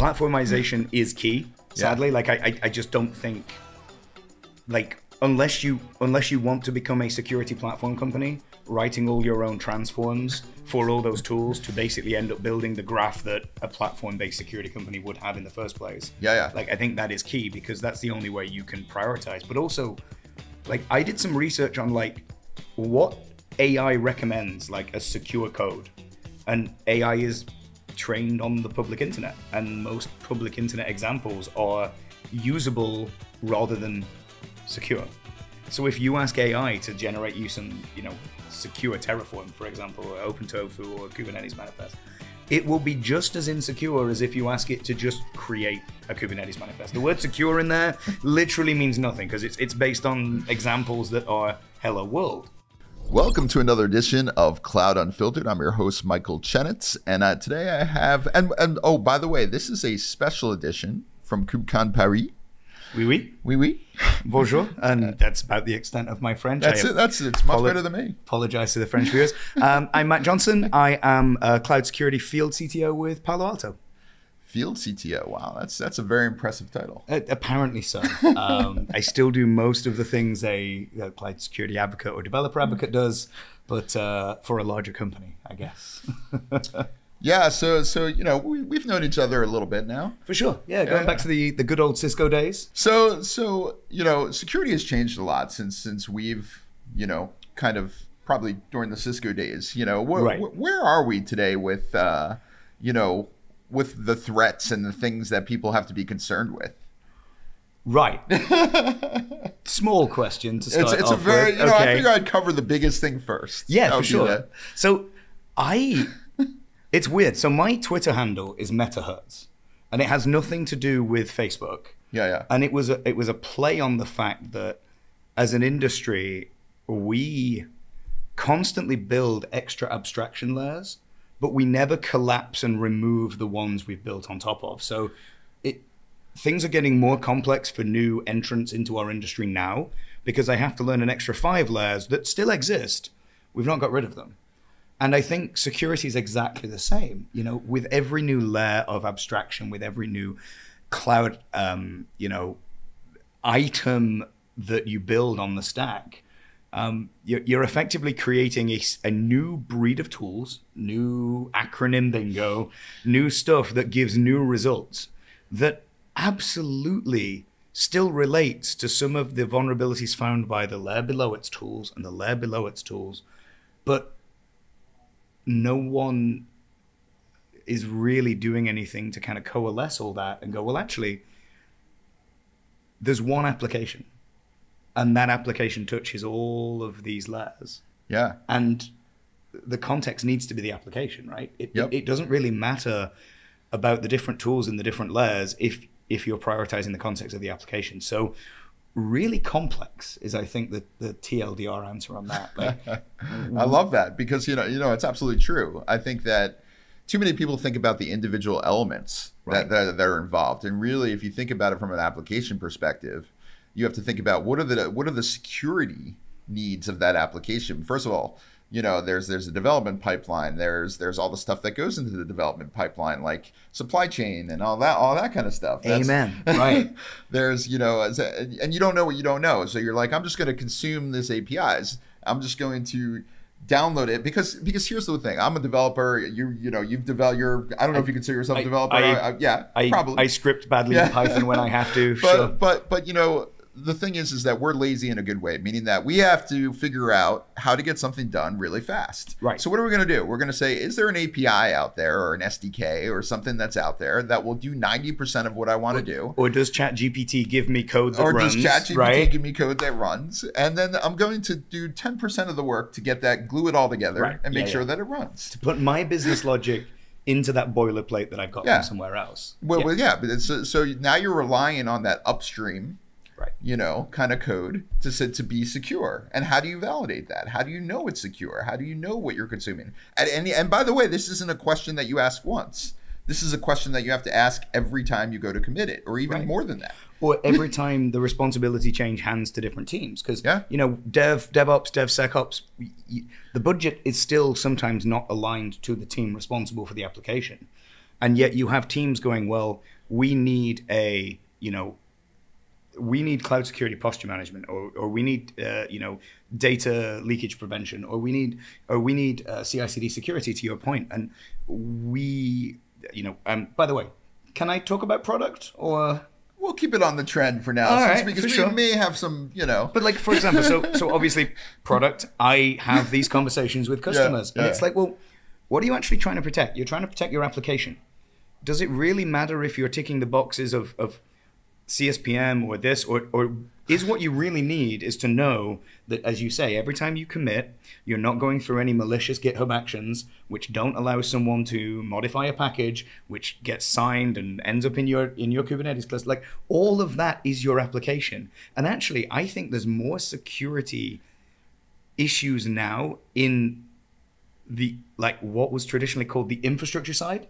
platformization is key, sadly. Like I just don't think, like, unless you want to become a security platform company, writing all your own transforms for all those tools to basically end up building the graph that a platform-based security company would have in the first place. Like, I think that is key, because that's the only way you can prioritize. But also, like, I did some research on like what AI recommends like as secure code, and AI is trained on the public internet, and most public internet examples are usable rather than secure. So if you ask AI to generate you some, secure Terraform, for example, or OpenTofu or Kubernetes manifest, it will be just as insecure as if you ask it to just create a Kubernetes manifest. The word secure in there literally means nothing, because it's based on examples that are hello world. Welcome to another edition of Cloud Unfiltered. I'm your host, Michael Chenetz, and today I have, and oh, by the way, this is a special edition from KubeCon Paris. Oui, oui. Oui, oui. Bonjour. And that's about the extent of my French. That's it. It's much better than me. Apologize to the French viewers. I'm Matt Johnson. I am a Cloud Security Field CTO with Palo Alto. Field CTO. Wow, that's a very impressive title. Apparently so. I still do most of the things a Cloud Security advocate or developer advocate does, but for a larger company, I guess. Yeah, so we've known each other a little bit now. For sure. Yeah, going back to the good old Cisco days. So security has changed a lot since we've, kind of probably during the Cisco days. Where are we today with with the threats and the things that people have to be concerned with? Right. Small question to start it's off a very, with. I figure I'd cover the biggest thing first. Yeah, for sure. So it's weird. So my Twitter handle is Metahertz, and it has nothing to do with Facebook. Yeah. And it was a play on the fact that as an industry, we constantly build extra abstraction layers, but we never collapse and remove the ones we've built on top of. So things are getting more complex for new entrants into our industry now, because I have to learn an extra 5 layers that still exist. We've not got rid of them. And I think security is exactly the same. With every new layer of abstraction, with every new cloud, item that you build on the stack, you're effectively creating a new breed of tools, new acronym bingo, new stuff that gives new results that absolutely still relates to some of the vulnerabilities found by the layer below its tools and the layer below its tools. But no one is really doing anything to kind of coalesce all that and go, well, actually, there's one application, and that application touches all of these layers. Yeah. And the context needs to be the application, right? It doesn't really matter about the different tools and the different layers if you're prioritizing the context of the application. So really complex is, I think, the TLDR answer on that. I love that, because it's absolutely true. I think that too many people think about the individual elements that are involved, and really, if you think about it from an application perspective, you have to think about what are the security needs of that application. First of all, there's a development pipeline. There's all the stuff that goes into the development pipeline, like supply chain and all that kind of stuff. Amen. Right. There's, and you don't know what you don't know. So you're like, I'm just going to consume this APIs. I'm just going to download it because here's the thing. I'm a developer. You've developed I don't know if you consider yourself a developer. Probably. I script badly in Python when I have to. But the thing is that we're lazy in a good way, meaning that we have to figure out how to get something done really fast. Right. So what are we going to do? We're going to say, is there an API out there or an SDK or something that's out there that will do 90% of what I want to do? Or does ChatGPT give me code that runs? Or does ChatGPT give me code that runs? And then I'm going to do 10% of the work to get that, glue it all together and make sure that it runs. To put my business logic into that boilerplate that I've got from somewhere else. But so now you're relying on that upstream kind of code to be secure. And how do you validate that? How do you know it's secure? How do you know what you're consuming? And by the way, this isn't a question that you ask once. This is a question that you have to ask every time you go to commit it, or even more than that. Or every time the responsibility change hands to different teams. Because, DevOps, DevSecOps, the budget is still sometimes not aligned to the team responsible for the application. And yet you have teams going, well, we need cloud security posture management, or we need data leakage prevention, or we need CI/CD security, to your point. And by the way, can I talk about product, or we'll keep it on the trend for now? All right, because for we may have some, But like, for example, so obviously product, I have these conversations with customers, and it's like, well, what are you actually trying to protect? You're trying to protect your application. Does it really matter if you're ticking the boxes of CSPM or this, or is what you really need is to know that, as you say, every time you commit, you're not going through any malicious GitHub actions which don't allow someone to modify a package which gets signed and ends up in your Kubernetes cluster. Like, all of that is your application. And actually, I think there's more security issues now in the, like, what was traditionally called the infrastructure side.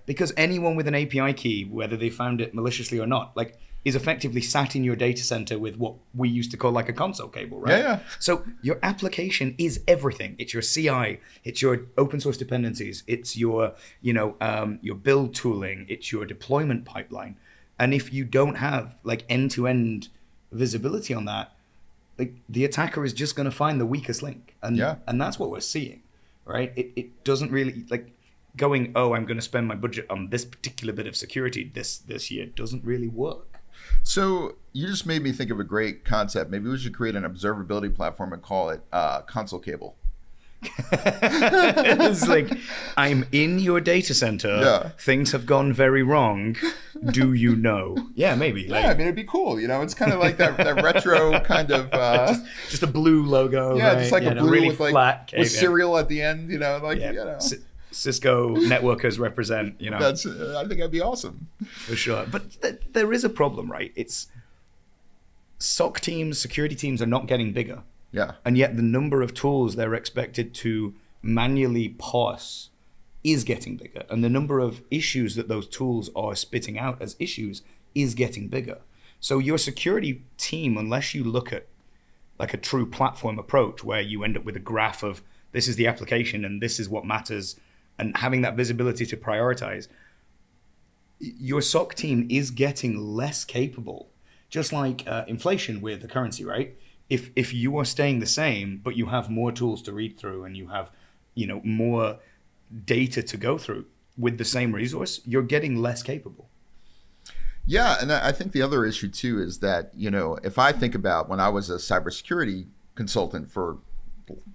Because anyone with an API key, whether they found it maliciously or not, like, is effectively sat in your data center with what we used to call like a console cable, right? So your application is everything. It's your CI, it's your open source dependencies, it's your build tooling, it's your deployment pipeline. And if you don't have like end-to-end visibility on that, like, the attacker is just going to find the weakest link. And that's what we're seeing, right? It doesn't really, like, going, oh, I'm going to spend my budget on this particular bit of security this year doesn't really work. So you just made me think of a great concept. Maybe we should create an observability platform and call it console cable. It's like, I'm in your data center. Things have gone very wrong. Do you know? Yeah, maybe. Like, I mean, it'd be cool. It's kind of like that retro kind of just a blue logo. Yeah, right? just like a blue really with like flat with cereal at the end. Cisco networkers represent. That's. I think that'd be awesome. For sure. But there is a problem, right? It's SOC teams, security teams are not getting bigger. And yet the number of tools they're expected to manually parse is getting bigger. And the number of issues that those tools are spitting out as issues is getting bigger. So your security team, unless you look at like a true platform approach where you end up with a graph of this is the application and this is what matters, and having that visibility to prioritize, your SOC team is getting less capable. Just like inflation with the currency, right? If you are staying the same, but you have more tools to read through and you have, more data to go through with the same resource, you're getting less capable. Yeah, and I think the other issue too is that, if I think about when I was a cybersecurity consultant for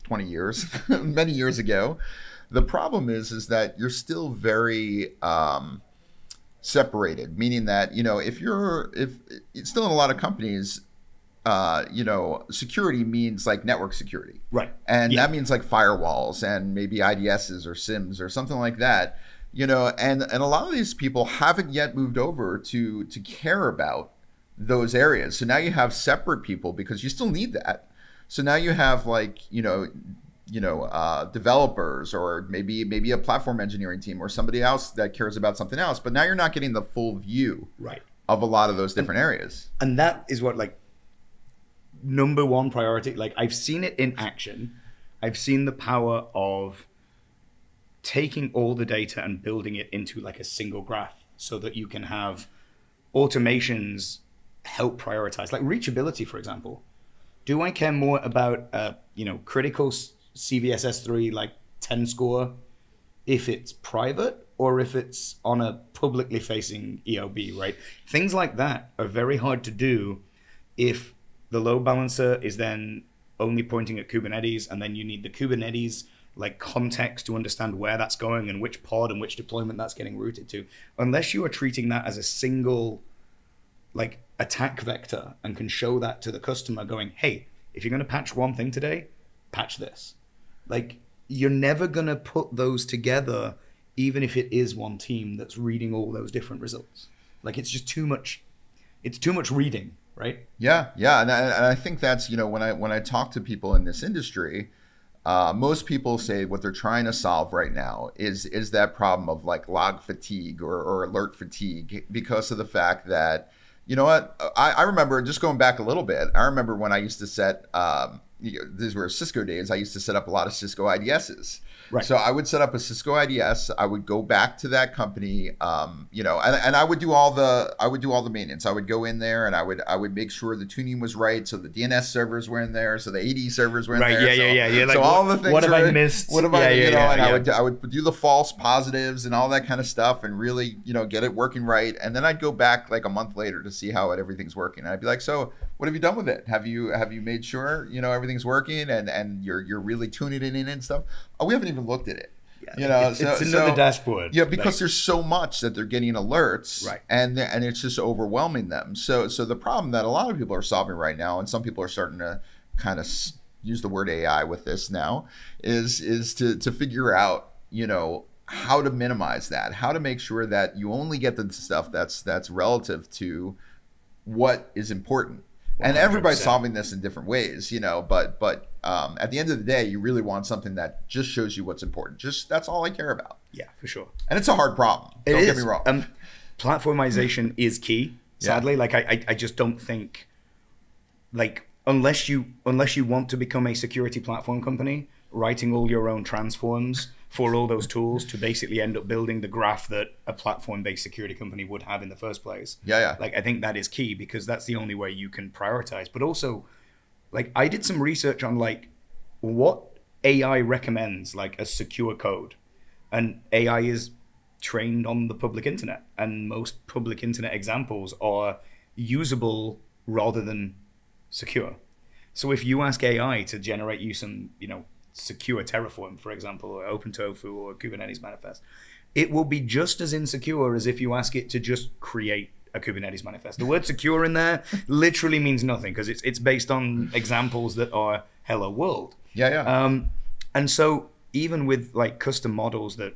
20 years, many years ago, the problem is that you're still very separated, meaning that, if it's still in a lot of companies, security means like network security. Right. And that means like firewalls and maybe IDSs or SIMs or something like that. And a lot of these people haven't yet moved over to care about those areas. So now you have separate people because you still need that. So now you have like, developers or maybe a platform engineering team or somebody else that cares about something else. But now you're not getting the full view of a lot of those different areas. And that is what, like, number one priority, like, I've seen it in action. I've seen the power of taking all the data and building it into like a single graph so that you can have automations help prioritize, like reachability, for example. Do I care more about critical CVSS3 like 10 score if it's private or if it's on a publicly facing EOB, right? Things like that are very hard to do if the load balancer is then only pointing at Kubernetes, and then you need the Kubernetes like context to understand where that's going and which pod and which deployment that's getting routed to. Unless you are treating that as a single like attack vector and can show that to the customer going, hey, if you're going to patch one thing today, patch this. Like, you're never going to put those together, even if it is one team that's reading all those different results. Like, it's just too much. It's too much reading, right? Yeah. And I think that's, when I talk to people in this industry, most people say what they're trying to solve right now is that problem of like log fatigue or alert fatigue, because of the fact that, I remember, just going back a little bit, I remember when I used to set these were Cisco days. I used to set up a lot of Cisco IDSs. Right. So I would set up a Cisco IDS. I would go back to that company, and I would do all the maintenance. I would go in there and I would make sure the tuning was right, so the DNS servers were in there, so the AD servers were in there. Yeah. Like, so all the things. What have I missed? What have I? I would do the false positives and all that kind of stuff, and really get it working right. And then I'd go back like a month later to see how everything's working. And I'd be like, so what have you done with it? Have you made sure everything's working and you're really tuning it in and stuff? Oh, we haven't even looked at it. Yeah, it's another dashboard. Yeah, because there's so much that they're getting alerts, right? And it's just overwhelming them. So the problem that a lot of people are solving right now, and some people are starting to kind of use the word AI with this now, is to figure out how to minimize that, how to make sure that you only get the stuff that's relative to what is important. 100%. And everybody's solving this in different ways, but at the end of the day, you really want something that just shows you what's important. That's all I care about. Yeah, for sure. And it's a hard problem. Don't get me wrong. Platformization is key, sadly. Yeah. Like I just don't think, like, unless you want to become a security platform company, writing all your own transforms for all those tools to basically end up building the graph that a platform-based security company would have in the first place. Yeah. Like, I think that is key, because that's the only way you can prioritize. But also, like, I did some research on like what AI recommends like as secure code, and AI is trained on the public internet, and most public internet examples are usable rather than secure. So if you ask AI to generate you some, secure Terraform, for example, or OpenTofu or Kubernetes manifest, it will be just as insecure as if you ask it to just create a Kubernetes manifest. The word secure in there literally means nothing, because it's based on examples that are hello world. Yeah. And so even with like custom models that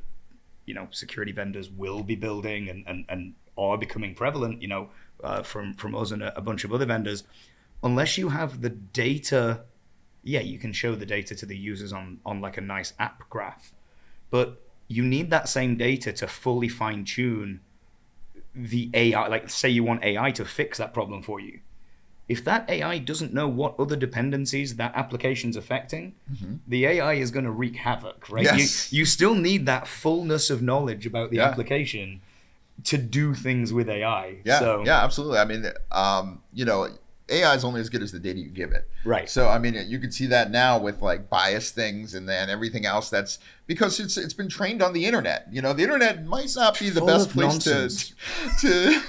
security vendors will be building and are becoming prevalent, from us and a bunch of other vendors, unless you have the data, you can show the data to the users on like a nice app graph, but you need that same data to fully fine tune the AI. Like, say you want AI to fix that problem for you. If that AI doesn't know what other dependencies that application's affecting, the AI is going to wreak havoc, right? Yes. You still need that fullness of knowledge about the application to do things with AI. Yeah, absolutely. I mean, AI is only as good as the data you give it. Right. So, I mean, you can see that now with like biased things and then everything else, that's because it's been trained on the internet. The internet might not be the best place to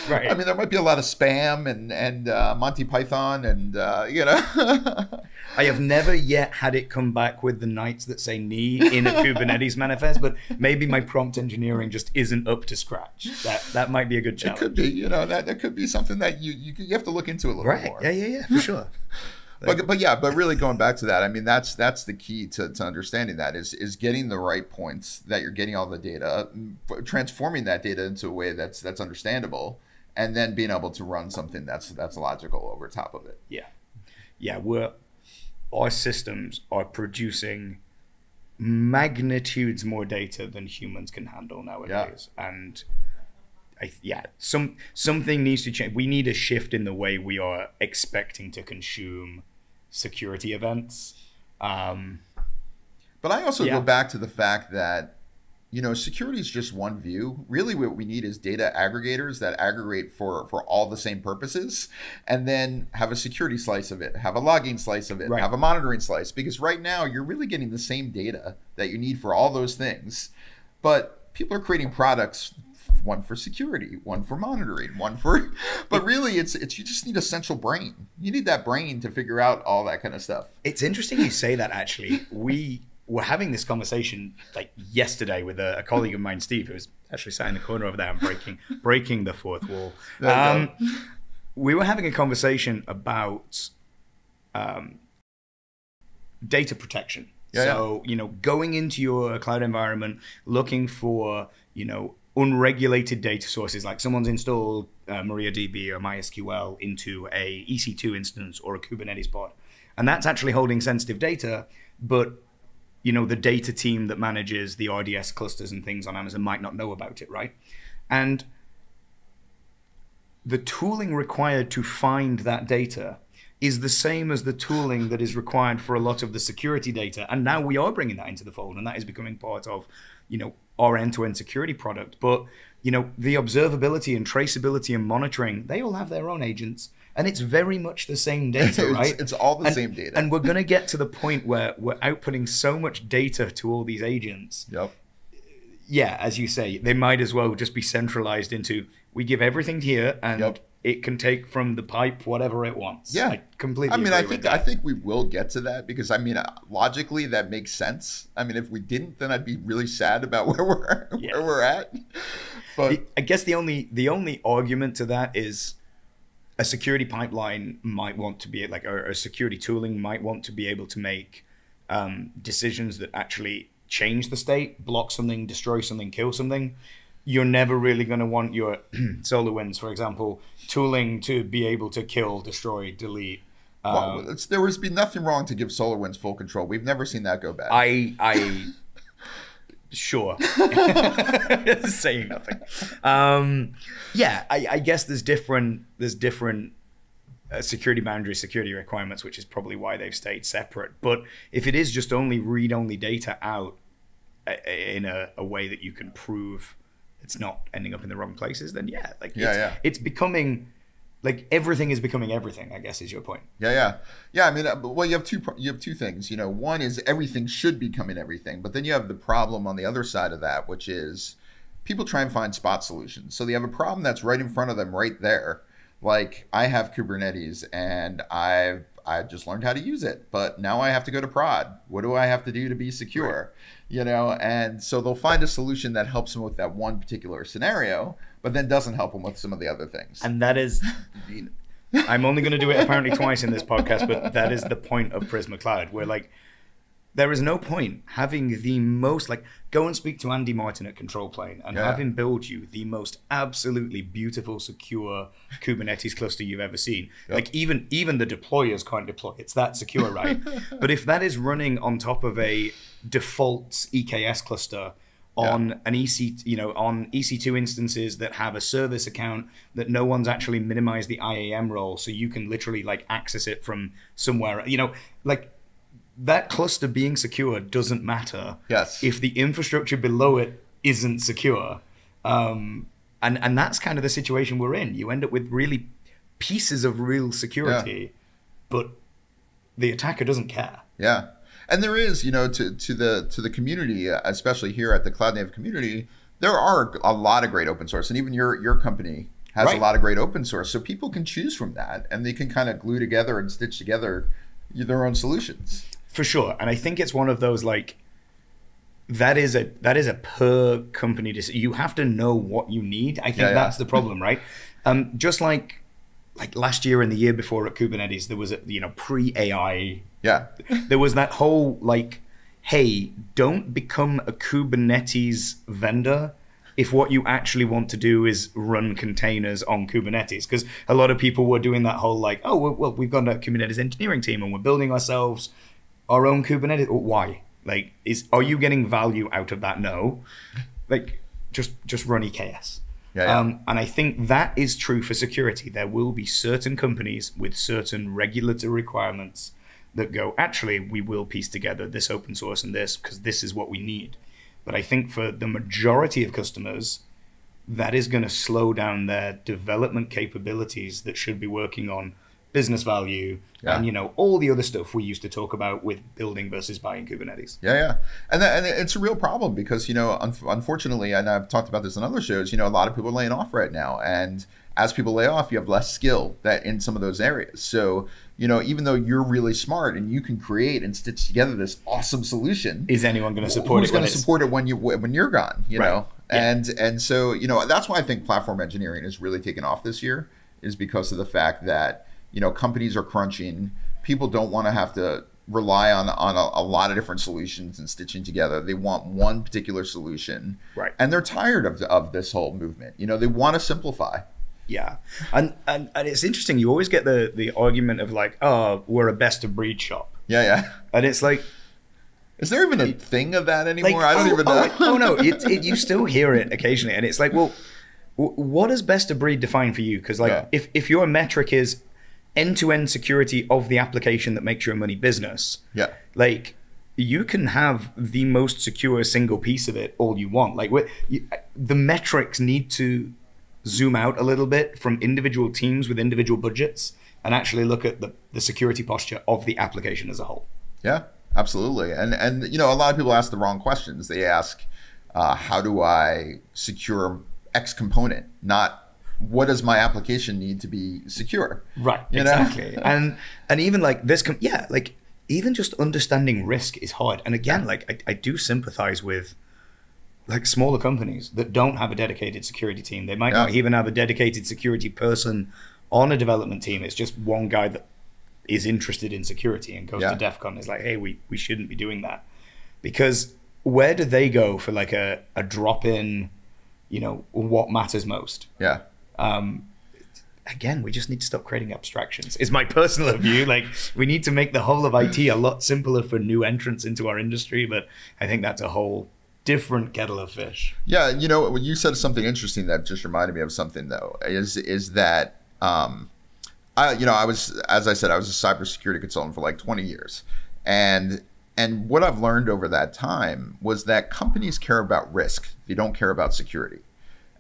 right. I mean, there might be a lot of spam and Monty Python and I have never yet had it come back with the knights that say knee in a Kubernetes manifest, but maybe my prompt engineering just isn't up to scratch. That might be a good challenge. It could be, that could be something that you have to look into a little more. Yeah, for sure. But really going back to that, I mean, that's the key to understanding that is getting the right points, that you're getting all the data, transforming that data into a way that's understandable, and then being able to run something that's logical over top of it. Yeah. Our systems are producing magnitudes more data than humans can handle nowadays. And something needs to change. We need a shift in the way we are expecting to consume security events. But I also go back to the fact that security is just one view. Really what we need is data aggregators that aggregate for all the same purposes, and then have a security slice of it, have a logging slice of it, have a monitoring slice. Because right now you're really getting the same data that you need for all those things, but people are creating products, one for security, one for monitoring, but really it's you just need a central brain. You need that brain to figure out all that kind of stuff. It's interesting you say that, actually. We're having this conversation like yesterday with a colleague of mine, Steve, who's actually sat in the corner over there and breaking the fourth wall. We were having a conversation about data protection. Going into your cloud environment, looking for, unregulated data sources, like someone's installed MariaDB or MySQL into a EC2 instance or a Kubernetes pod. And that's actually holding sensitive data, but the data team that manages the RDS clusters and things on Amazon might not know about it, right? And the tooling required to find that data is the same as the tooling that is required for a lot of the security data. And now we are bringing that into the fold, and that is becoming part of, our end-to-end security product. But, the observability and traceability and monitoring, they all have their own agents, and it's very much the same data, right? It's all the same data. And we're going to get to the point where we're outputting so much data to all these agents. Yep. Yeah, as you say, they might as well just be centralized into, we give everything here, and it can take from the pipe whatever it wants. Yeah, I completely. I think we will get to that, because logically that makes sense. If we didn't, then I'd be really sad about where we're at. But I guess the only argument to that is a security pipeline might want to be or a security tooling might want to be able to make decisions that actually change the state, block something, destroy something, kill something. You're never really going to want your SolarWinds, for example, tooling to be able to kill, destroy, delete. There would be nothing wrong to give SolarWinds full control. We've never seen that go bad. Sure. Saying nothing. I guess there's different security boundaries, security requirements, which is probably why they've stayed separate. But if it is just only read-only data out in a way that you can prove it's not ending up in the wrong places, then it's becoming everything is becoming everything, I guess, is your point. Yeah. You have two things. One is everything should be becoming everything, but then you have the problem on the other side of that, which is people try and find spot solutions. So they have a problem that's right in front of them, right there. Like, I have Kubernetes and I just learned how to use it, but now I have to go to prod. What do I have to do to be secure? Right. And so they'll find a solution that helps them with that one particular scenario, but then doesn't help them with some of the other things. And that is, I'm only going to do it apparently twice in this podcast, but that is the point of Prisma Cloud, where there is no point having the most, go and speak to Andy Martin at Control Plane and have him build you the most absolutely beautiful, secure Kubernetes cluster you've ever seen. Yep. Even the deployers can't deploy. It's that secure, right? But if that is running on top of a default EKS cluster on an on EC2 instances that have a service account that no one's actually minimized the IAM role, so you can literally access it from somewhere, that cluster being secure doesn't matter if the infrastructure below it isn't secure. And that's kind of the situation we're in. You end up with really pieces of real security, but the attacker doesn't care. Yeah. And there is, to the community, especially here at the Cloud Native community, there are a lot of great open source. And even your company has a lot of great open source. So people can choose from that, and they can kind of glue together and stitch together their own solutions. For sure. And I think it's one of those, that is a per company decision. You have to know what you need. I think that's the problem, right? Just like last year and the year before at Kubernetes, there was a, pre-AI. Yeah. There was that whole hey, don't become a Kubernetes vendor if what you actually want to do is run containers on Kubernetes. Because a lot of people were doing that whole we've got a Kubernetes engineering team and we're building ourselves our own Kubernetes. Why? Are you getting value out of that? No. Just run EKS. And I think that is true for security. There will be certain companies with certain regulatory requirements that go, actually, we will piece together this open source and this because this is what we need. But I think for the majority of customers, that is going to slow down their development capabilities that should be working on business value and all the other stuff we used to talk about with building versus buying Kubernetes. And it's a real problem because unfortunately, and I've talked about this on other shows, a lot of people are laying off right now, and as people lay off, you have less skill in some of those areas. So even though you're really smart and you can create and stitch together this awesome solution, is anyone going to support it? Who's going to support it when you're gone? Know, and so that's why I think platform engineering has really taken off this year, is because of the fact that companies are crunching. People don't want to have to rely on a lot of different solutions and stitching together. They want one particular solution, and they're tired of this whole movement. They want to simplify. Yeah, and it's interesting. You always get the argument of oh, we're a best of breed shop. Yeah. And it's is there even a thing of that anymore? I don't even know. No, you still hear it occasionally, and it's well, what does best of breed define for you? Because if your metric is end-to-end security of the application that makes your money business. Yeah. Like, you can have the most secure single piece of it all you want. Like, the metrics need to zoom out a little bit from individual teams with individual budgets and actually look at the security posture of the application as a whole. Yeah, absolutely. And you know, a lot of people ask the wrong questions. They ask, how do I secure X component? Not what does my application need to be secure? Right, exactly. and even like this, like even just understanding risk is hard. And again, like I do sympathize with like smaller companies that don't have a dedicated security team. They might not even have a dedicated security person on a development team. It's just one guy that is interested in security and goes to DEF CON and is like, hey, we shouldn't be doing that. Because where do they go for like a drop in, you know, what matters most? Yeah. Again, we just need to stop creating abstractions. Is my personal view. Like, we need to make the whole of IT a lot simpler for new entrants into our industry. But I think that's a whole different kettle of fish. Yeah, you know, when you said something interesting that just reminded me of something though, is that I was, as I said, I was a cybersecurity consultant for like 20 years, and what I've learned over that time was that companies care about risk; they don't care about security.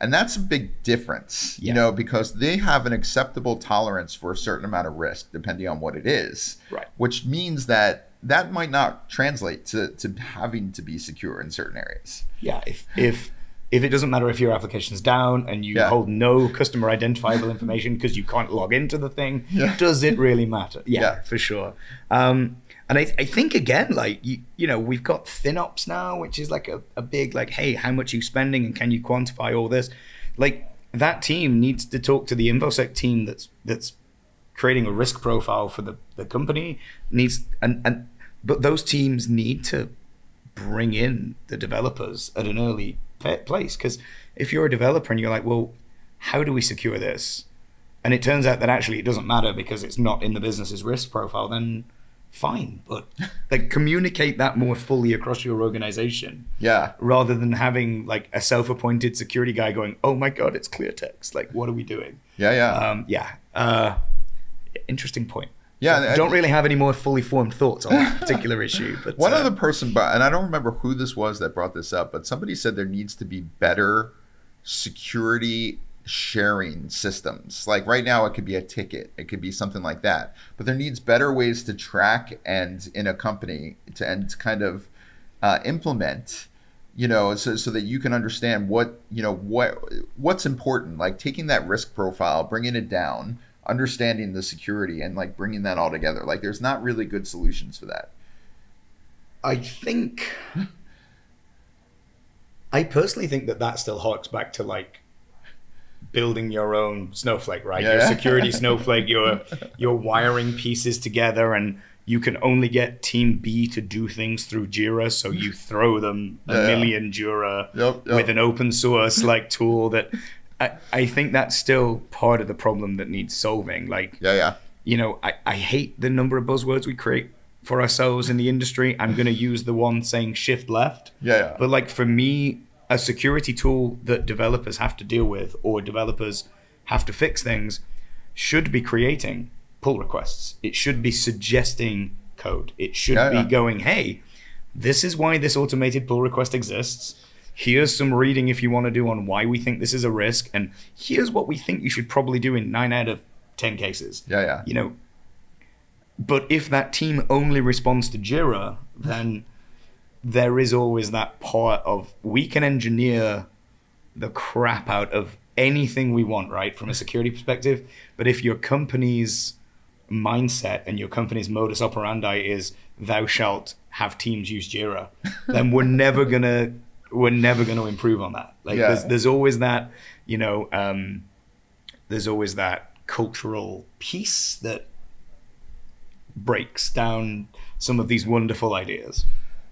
And that's a big difference, you know, because they have an acceptable tolerance for a certain amount of risk, depending on what it is. Right. Which means that might not translate to having to be secure in certain areas. Yeah. If it doesn't matter if your application's down and you hold no customer identifiable information because you can't log into the thing, does it really matter? Yeah, for sure. And I think, again, like, you know, we've got FinOps now, which is like a big, like, hey, how much are you spending and can you quantify all this? Like, that team needs to talk to the InfoSec team that's creating a risk profile for the company. But those teams need to bring in the developers at an early place. Because if you're a developer and you're like, well, how do we secure this? And it turns out that actually it doesn't matter because it's not in the business's risk profile, then fine, but like communicate that more fully across your organization. Yeah. Rather than having like a self-appointed security guy going, oh my God, it's clear text. Like, what are we doing? Interesting point. Yeah. Don't really have any more fully formed thoughts on that particular issue. But one other person, and I don't remember who this was that brought this up, but somebody said there needs to be better security sharing systems. Like right now it could be a ticket, it could be something like that, but there needs better ways to track and in a company to kind of implement, you know, so that you can understand what's important, like taking that risk profile, bringing it down, understanding the security, and like bringing that all together. Like there's not really good solutions for that. I personally think that still harks back to like building your own snowflake, right? Your security snowflake, you're wiring pieces together, and you can only get team B to do things through Jira, so you throw them a million Jira with an open source like tool. That I think that's still part of the problem that needs solving. Like, you know, I hate the number of buzzwords we create for ourselves in the industry. I'm going to use the one saying shift left. But like for me, a security tool that developers have to deal with or developers have to fix things should be creating pull requests. It should be suggesting code. It should be going, hey, this is why this automated pull request exists. Here's some reading if you want to do on why we think this is a risk. And here's what we think you should probably do in 9 out of 10 cases. You know, but if that team only responds to Jira, then there is always that part of we can engineer the crap out of anything we want, right, from a security perspective. But if your company's mindset and your company's modus operandi is thou shalt have teams use Jira, then we're never gonna improve on that. Like there's always that, you know, there's always that cultural piece that breaks down some of these wonderful ideas.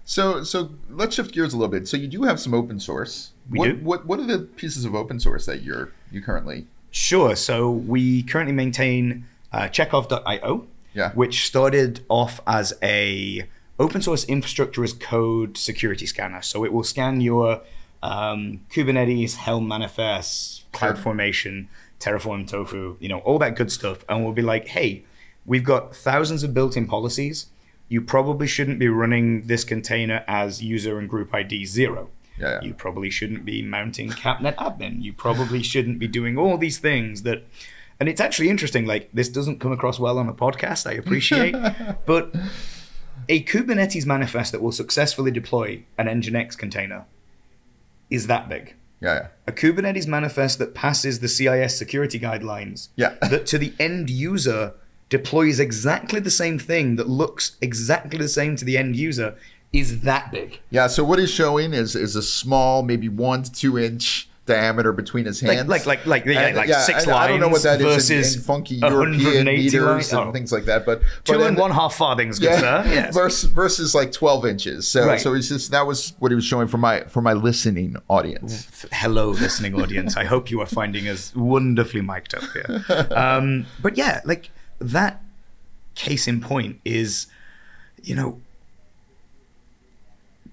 So let's shift gears a little bit. So you do have some open source. What are the pieces of open source that you currently? Sure. So we currently maintain Chekhov.io, which started off as a open source infrastructure as code security scanner. So it will scan your Kubernetes, Helm manifests, CloudFormation, Terraform, Tofu, you know, all that good stuff, and we'll be like, hey, we've got thousands of built-in policies. You probably shouldn't be running this container as user and group ID 0. Yeah. You probably shouldn't be mounting capnet admin. You probably shouldn't be doing all these things that, and it's actually interesting, like this doesn't come across well on a podcast, I appreciate, but a Kubernetes manifest that will successfully deploy an Nginx container is that big. Yeah. A Kubernetes manifest that passes the CIS security guidelines, that to the end user deploys exactly the same thing that looks exactly the same to the end user, is that big. Yeah, so what he's showing is a small, maybe 1 to 2 inch diameter between his hands. Like 6 lines. I don't know what that is in versus funky European meters and things like that. But 2 1/2 farthings, good sir. Yes. Versus like 12 inches. So he's just, that was what he was showing for my listening audience. Hello, listening audience. I hope you are finding us wonderfully mic'd up here. But yeah, like that case in point is, you know,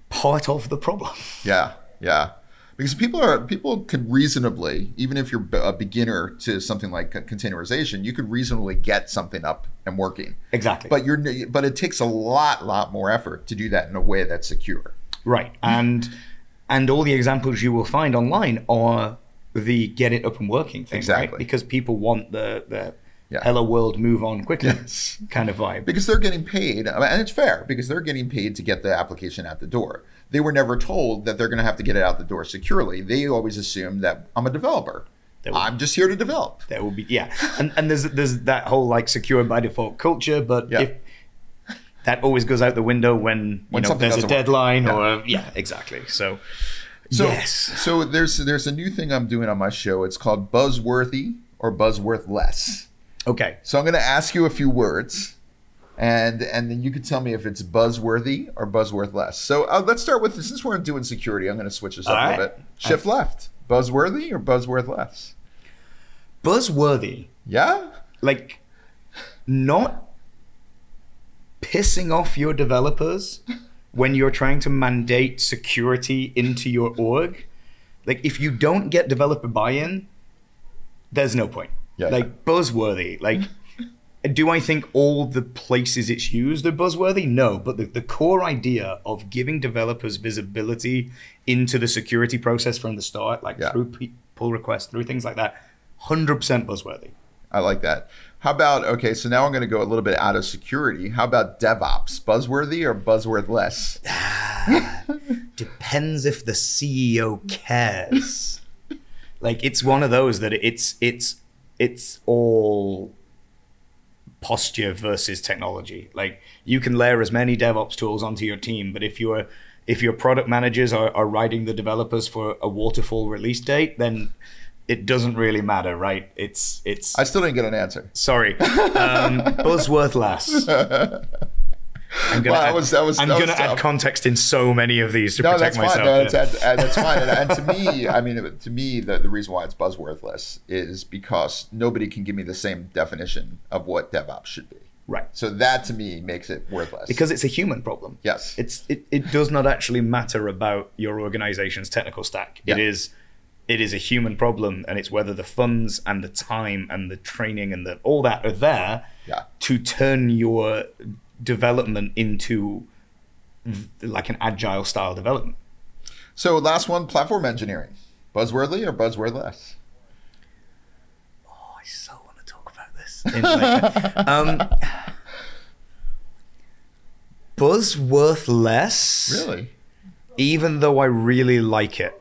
part of the problem. Yeah. Because people could reasonably, even if you're a beginner to something like containerization, you could reasonably get something up and working. Exactly. But it takes a lot more effort to do that in a way that's secure. Right. And all the examples you will find online are the get it up and working thing, right? Because people want the hello world, move on quickly kind of vibe. Because they're getting paid, and it's fair, because they're getting paid to get the application out the door. They were never told that they're going to have to get it out the door securely. They always assume that I'm a developer. I'm just here to develop. There will be, and there's that whole like secure by default culture, but if that always goes out the window when you know there's a deadline or exactly. So yes. So there's a new thing I'm doing on my show. It's called Buzzworthy or Buzzworthless. Okay. So I'm going to ask you a few words, and then you can tell me if it's buzzworthy or buzzworthless. So let's start with this. Since we're doing security, I'm going to switch this up a little bit. Shift left. Buzzworthy or buzzworthless? Buzzworthy. Yeah? Like not pissing off your developers when you're trying to mandate security into your org. Like if you don't get developer buy-in, there's no point. Like buzzworthy, like do I think all the places it's used are buzzworthy? No, but the core idea of giving developers visibility into the security process from the start, like through pull requests, through things like that, 100% buzzworthy. I like that. How about, okay, so now I'm going to go a little bit out of security. How about DevOps? Buzzworthy or buzzworthless? Depends if the CEO cares. Like it's one of those that it's all posture versus technology. Like you can layer as many DevOps tools onto your team, but if your product managers are writing the developers for a waterfall release date, then it doesn't really matter, right? It's. I still didn't get an answer. Sorry, buzzworthless. I'm gonna add context in so many of these to protect myself. That's fine. And to me, the reason why it's buzzworthless is because nobody can give me the same definition of what DevOps should be. Right. So that to me makes it worthless. Because it's a human problem. Yes. It does not actually matter about your organization's technical stack. Yeah. It is a human problem, and it's whether the funds and the time and the training and all that are there to turn your development into like an agile style development. So last one, platform engineering. Buzzworthy or buzzworthless? Oh, I so want to talk about this. Buzzworthless. Really? Even though I really like it.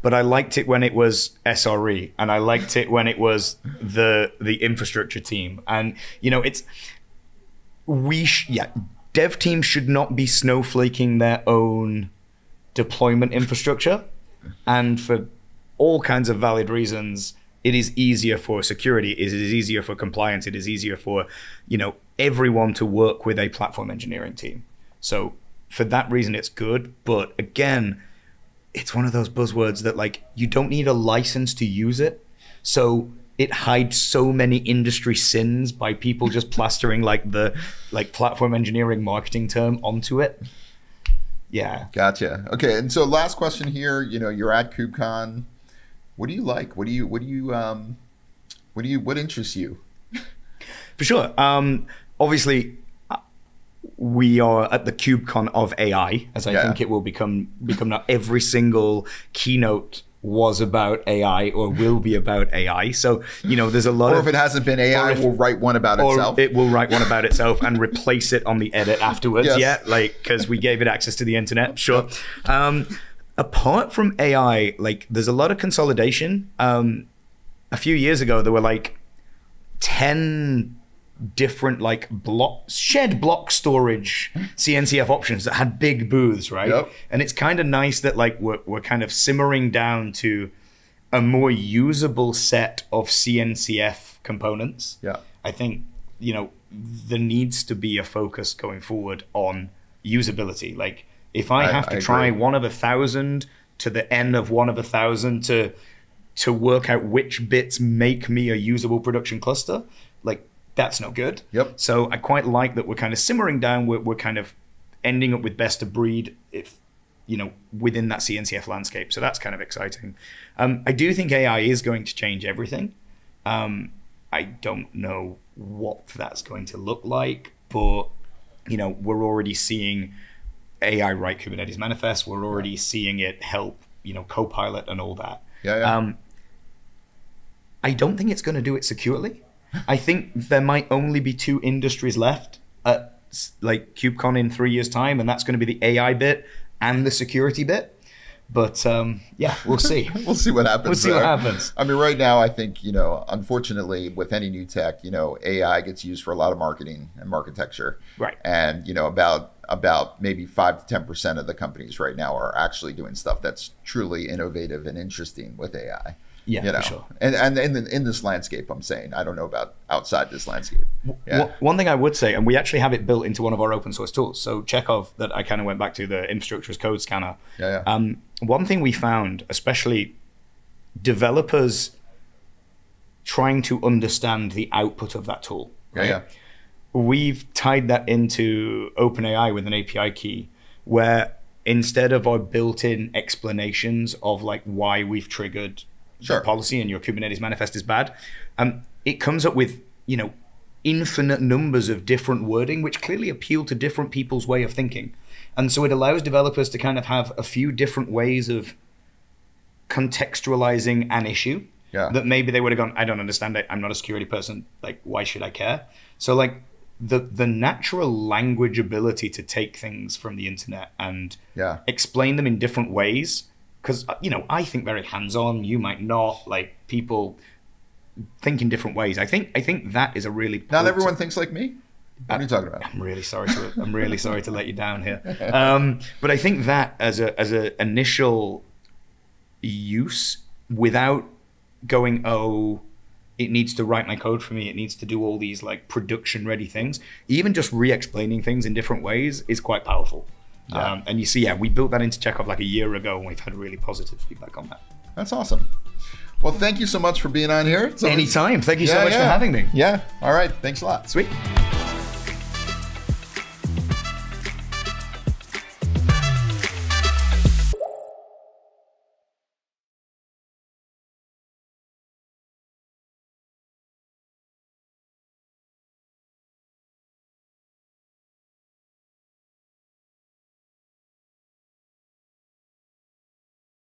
But I liked it when it was SRE, and I liked it when it was the infrastructure team. And you know, dev teams should not be snowflaking their own deployment infrastructure. And for all kinds of valid reasons, it is easier for security, it is easier for compliance, it is easier for, you know, everyone to work with a platform engineering team. So for that reason, it's good. But again, it's one of those buzzwords that like, you don't need a license to use it. So it hides so many industry sins by people just plastering like the platform engineering marketing term onto it. Yeah. Gotcha. Okay. And so last question here, you know, you're at KubeCon. What do you like? What interests you? For sure. Obviously, we are at the KubeCon of AI, as I think it will become now. Every single keynote was about AI or will be about AI. So, there's a lot or if it hasn't been AI, will write one about itself. It will write one about itself and replace it on the edit afterwards. Yes. Because we gave it access to the internet. Sure. Apart from AI, there's a lot of consolidation. A few years ago, there were 10 different shared block storage CNCF options that had big booths, right? Yep. And it's kind of nice that we're kind of simmering down to a more usable set of CNCF components. Yeah. I think, there needs to be a focus going forward on usability. If I have to try agree. 1 of 1,000 to the n of 1 of 1,000 to work out which bits make me a usable production cluster, that's no good. Yep. So I quite like that we're kind of simmering down. We're kind of ending up with best of breed, within that CNCF landscape. So that's kind of exciting. I do think AI is going to change everything. I don't know what that's going to look like, but we're already seeing AI write Kubernetes manifests. We're already seeing it help, Copilot and all that. Yeah. I don't think it's going to do it securely. I think there might only be 2 industries left at KubeCon in 3 years' time, and that's going to be the AI bit and the security bit. But we'll see. We'll see what happens. We'll see what happens. I mean, right now, I think, unfortunately, with any new tech, AI gets used for a lot of marketing and marketecture. Right. And, about maybe 5 to 10% of the companies right now are actually doing stuff that's truly innovative and interesting with AI. Yeah, for sure. And in this landscape, I'm saying, I don't know about outside this landscape. Yeah. One thing I would say, and we actually have it built into one of our open source tools. So Chekhov, that I kind of went back to, the infrastructure as code scanner. One thing we found, especially developers trying to understand the output of that tool. Right? We've tied that into OpenAI with an API key, where instead of our built-in explanations of why we've triggered the policy and your Kubernetes manifest is bad, it comes up with infinite numbers of different wording, which clearly appeal to different people's way of thinking. And so it allows developers to kind of have a few different ways of contextualizing an issue that maybe they would have gone, I don't understand it, I'm not a security person, why should I care? So the natural language ability to take things from the internet and explain them in different ways. Because, I think very hands-on, you might not, people think in different ways. I think that is a really... Not everyone thinks like me? What are you talking about? I'm really sorry to let you down here. But I think that as a initial use, without going, it needs to write my code for me, it needs to do all these production-ready things, even just re-explaining things in different ways is quite powerful. And you see, we built that into Chekhov a year ago, and we've had really positive feedback on that. That's awesome. Well, thank you so much for being on here. Anytime. Thank you so much for having me. Yeah. All right. Thanks a lot. Sweet.